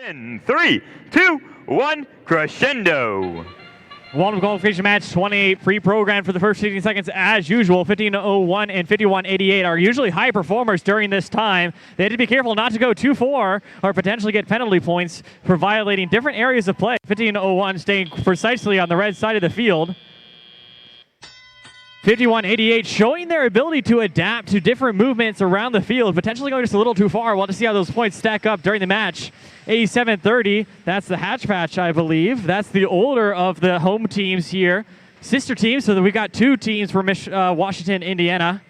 In 3, 2, 1, crescendo. One qualification match, 28 pre-programmed for the first 15 seconds as usual. 15:01 and 51:88 are usually high performers during this time. They had to be careful not to go too far or potentially get penalty points for violating different areas of play. 15:01 staying precisely on the red side of the field. 51:88 showing their ability to adapt to different movements around the field, potentially going just a little too far. We'll have to see how those points stack up during the match. 87:30, that's the Hatch Patch, I believe. That's the older of the home teams here. Sister teams, so that we got two teams from Washington, Indiana,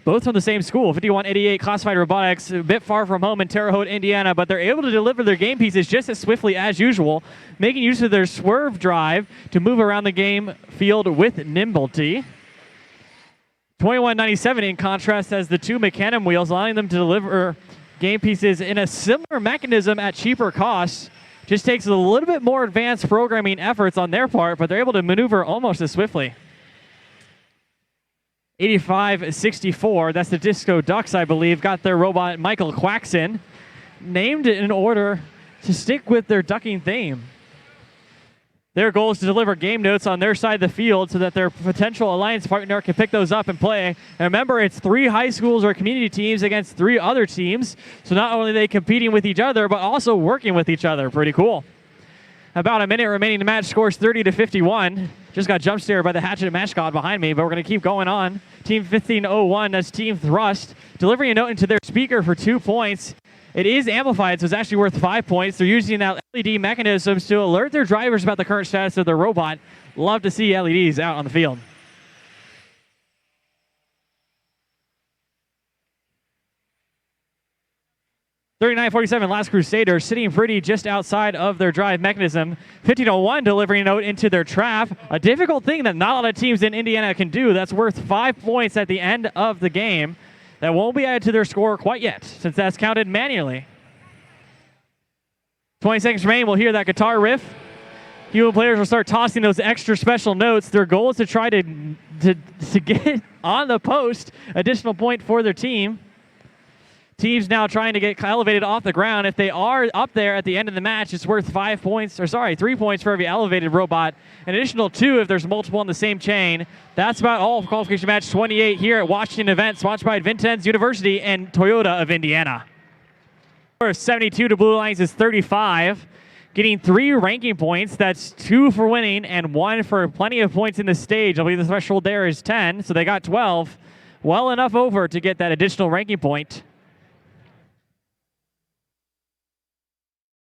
both from the same school. 51:88 Classified Robotics, a bit far from home in Terre Haute, Indiana, but they're able to deliver their game pieces just as swiftly as usual, making use of their swerve drive to move around the game field with nimblety. 2197 in contrast has the two Mecanum wheels, allowing them to deliver game pieces in a similar mechanism at cheaper costs. Just takes a little bit more advanced programming efforts on their part, but they're able to maneuver almost as swiftly. 8564, that's the Disco Ducks, I believe, got their robot Michael Quaxon, named in order to stick with their ducking theme. Their goal is to deliver game notes on their side of the field so that their potential alliance partner can pick those up and play. And remember, it's 3 high schools or community teams against 3 other teams. So not only are they competing with each other, but also working with each other. Pretty cool. About a minute remaining to match, scores 30-51. Just got jump scared by the Hatchet mascot behind me, but we're going to keep going on. Team 1501, that's Team Thrust, delivering a note into their speaker for 2 points. It is amplified, so it's actually worth 5 points. They're using that LED mechanisms to alert their drivers about the current status of their robot. Love to see LEDs out on the field. .3947 Last Crusader sitting pretty just outside of their drive mechanism. 1501 delivering a note into their trap. A difficult thing that not a lot of teams in Indiana can do. That's worth 5 points at the end of the game. That won't be added to their score quite yet, since that's counted manually. 20 seconds remain, we'll hear that guitar riff. Human players will start tossing those extra special notes. Their goal is to try to get on the post, additional point for their team. Teams now trying to get elevated off the ground. If they are up there at the end of the match, it's worth 3 points for every elevated robot. An additional 2 if there's multiple on the same chain. That's about all for qualification match 28 here at Washington event, sponsored by Vincennes University and Toyota of Indiana. 72 to Blue Lions is 35. Getting 3 ranking points. That's 2 for winning and 1 for plenty of points in the stage. I believe the threshold there is 10, so they got 12. Well enough over to get that additional ranking point.